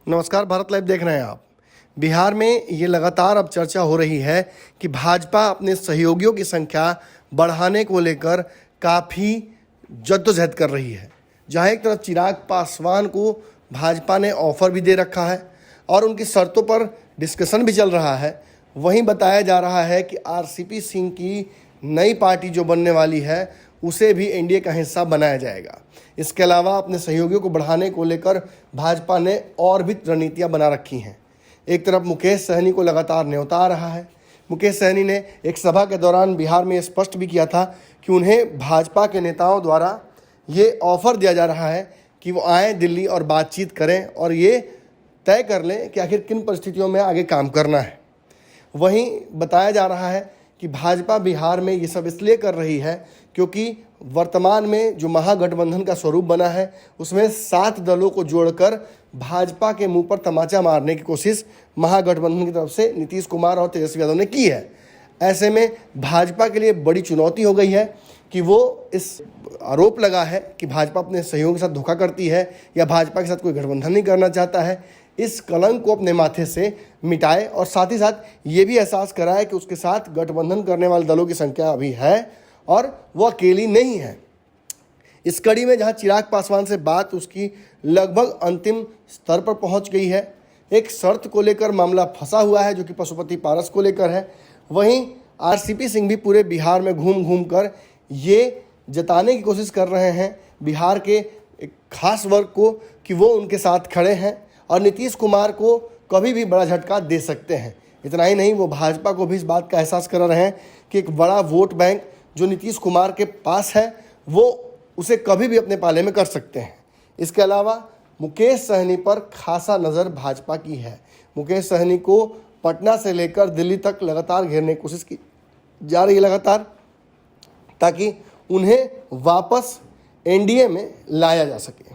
नमस्कार, भारत लाइव देख रहे हैं आप। बिहार में ये लगातार अब चर्चा हो रही है कि भाजपा अपने सहयोगियों की संख्या बढ़ाने को लेकर काफ़ी जद्दोजहद कर रही है। जहां एक तरफ चिराग पासवान को भाजपा ने ऑफर भी दे रखा है और उनकी शर्तों पर डिस्कशन भी चल रहा है, वहीं बताया जा रहा है कि आरसीपी सिंह की नई पार्टी जो बनने वाली है उसे भी एनडीए का हिस्सा बनाया जाएगा। इसके अलावा अपने सहयोगियों को बढ़ाने को लेकर भाजपा ने और भी रणनीतियां बना रखी हैं। एक तरफ मुकेश सहनी को लगातार न्योता आ रहा है। मुकेश सहनी ने एक सभा के दौरान बिहार में स्पष्ट भी किया था कि उन्हें भाजपा के नेताओं द्वारा ये ऑफर दिया जा रहा है कि वो आएँ दिल्ली और बातचीत करें और ये तय कर लें कि आखिर किन परिस्थितियों में आगे काम करना है। वहीं बताया जा रहा है कि भाजपा बिहार में ये सब इसलिए कर रही है क्योंकि वर्तमान में जो महागठबंधन का स्वरूप बना है उसमें 7 दलों को जोड़कर भाजपा के मुंह पर तमाचा मारने की कोशिश महागठबंधन की तरफ से नीतीश कुमार और तेजस्वी यादव ने की है। ऐसे में भाजपा के लिए बड़ी चुनौती हो गई है कि वो इस आरोप लगा है कि भाजपा अपने सहयोगियों के साथ धोखा करती है या भाजपा के साथ कोई गठबंधन नहीं करना चाहता है, इस कलंक को अपने माथे से मिटाए और साथ ही साथ ये भी एहसास कराए कि उसके साथ गठबंधन करने वाले दलों की संख्या अभी है और वो अकेली नहीं है। इस कड़ी में जहां चिराग पासवान से बात उसकी लगभग अंतिम स्तर पर पहुंच गई है, एक शर्त को लेकर मामला फंसा हुआ है जो कि पशुपति पारस को लेकर है, वहीं आरसीपी सिंह भी पूरे बिहार में घूम घूम कर ये जताने की कोशिश कर रहे हैं बिहार के एक खास वर्ग को कि वो उनके साथ खड़े हैं और नीतीश कुमार को कभी भी बड़ा झटका दे सकते हैं। इतना ही नहीं, वो भाजपा को भी इस बात का एहसास करा रहे हैं कि एक बड़ा वोट बैंक जो नीतीश कुमार के पास है वो उसे कभी भी अपने पाले में कर सकते हैं। इसके अलावा मुकेश सहनी पर खासा नज़र भाजपा की है। मुकेश सहनी को पटना से लेकर दिल्ली तक लगातार घेरने की कोशिश की जा रही है लगातार, ताकि उन्हें वापस एनडीए में लाया जा सके।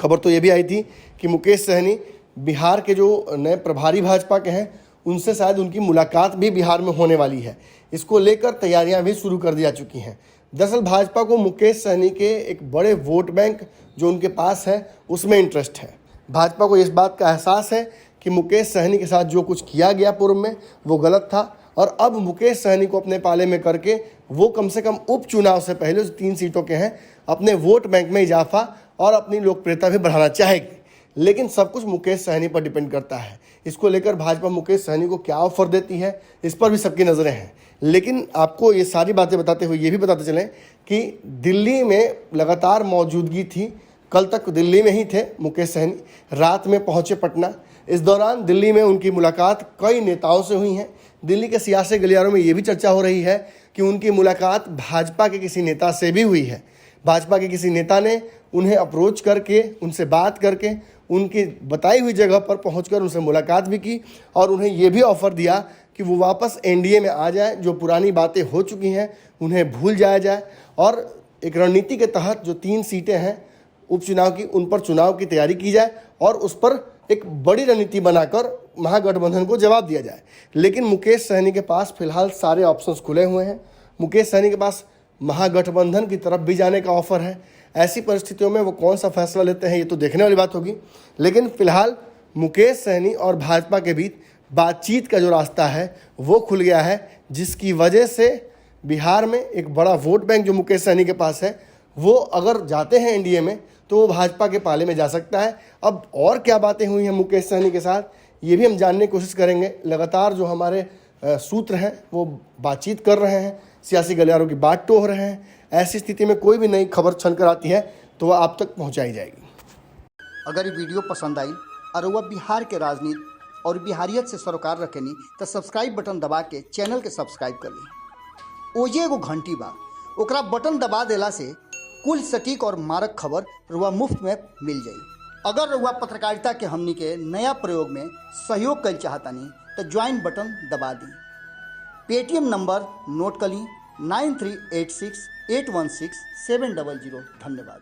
खबर तो ये भी आई थी कि मुकेश सहनी बिहार के जो नए प्रभारी भाजपा के हैं उनसे शायद उनकी मुलाकात भी बिहार में होने वाली है। इसको लेकर तैयारियां भी शुरू कर दी जा चुकी हैं। दरअसल भाजपा को मुकेश सहनी के एक बड़े वोट बैंक जो उनके पास है उसमें इंटरेस्ट है। भाजपा को इस बात का एहसास है कि मुकेश सहनी के साथ जो कुछ किया गया पूर्व में वो गलत था और अब मुकेश सहनी को अपने पाले में करके वो कम से कम उपचुनाव से पहले जो 3 सीटों के हैं अपने वोट बैंक में इजाफा और अपनी लोकप्रियता भी बढ़ाना चाहेगी। लेकिन सब कुछ मुकेश सहनी पर डिपेंड करता है। इसको लेकर भाजपा मुकेश सहनी को क्या ऑफर देती है इस पर भी सबकी नज़रें हैं। लेकिन आपको ये सारी बातें बताते हुए ये भी बताते चलें कि दिल्ली में लगातार मौजूदगी थी। कल तक दिल्ली में ही थे मुकेश सहनी, रात में पहुंचे पटना। इस दौरान दिल्ली में उनकी मुलाकात कई नेताओं से हुई है। दिल्ली के सियासी गलियारों में ये भी चर्चा हो रही है कि उनकी मुलाकात भाजपा के किसी नेता से भी हुई है। भाजपा के किसी नेता ने उन्हें अप्रोच करके उनसे बात करके उनकी बताई हुई जगह पर पहुंचकर उनसे मुलाकात भी की और उन्हें ये भी ऑफ़र दिया कि वो वापस एनडीए में आ जाए, जो पुरानी बातें हो चुकी हैं उन्हें भूल जाया जाए और एक रणनीति के तहत जो 3 सीटें हैं उपचुनाव की उन पर चुनाव की तैयारी की जाए और उस पर एक बड़ी रणनीति बनाकर महागठबंधन को जवाब दिया जाए। लेकिन मुकेश सहनी के पास फिलहाल सारे ऑप्शंस खुले हुए हैं। मुकेश सहनी के पास महागठबंधन की तरफ भी जाने का ऑफर है। ऐसी परिस्थितियों में वो कौन सा फैसला लेते हैं ये तो देखने वाली बात होगी। लेकिन फिलहाल मुकेश सहनी और भाजपा के बीच बातचीत का जो रास्ता है वो खुल गया है, जिसकी वजह से बिहार में एक बड़ा वोट बैंक जो मुकेश सहनी के पास है वो अगर जाते हैं एनडीए में तो वो भाजपा के पाले में जा सकता है। अब और क्या बातें हुई हैं मुकेश सहनी के साथ ये भी हम जानने की कोशिश करेंगे। लगातार जो हमारे सूत्र हैं वो बातचीत कर रहे हैं, सियासी गलियारों की बात टोह रहे हैं। ऐसी स्थिति में कोई भी नई खबर छन कर आती है तो वह आप तक पहुंचाई जाएगी। अगर ये वीडियो पसंद आई और वह बिहार के राजनीति और बिहारियत से सरोकार रखेनी तो सब्सक्राइब बटन दबा के चैनल के सब्सक्राइब कर ली। ओजे एगो घंटी बा, ओकरा बटन दबा देला से कुल सटीक और मारक खबर रुआ मुफ्त में मिल जाई। अगर रुआ पत्रकारिता के हमनी के नया प्रयोग में सहयोग कर चाहतानी तो ज्वाइन बटन दबा दी। पेटीएम नंबर नोट कर ली 9386816700। धन्यवाद।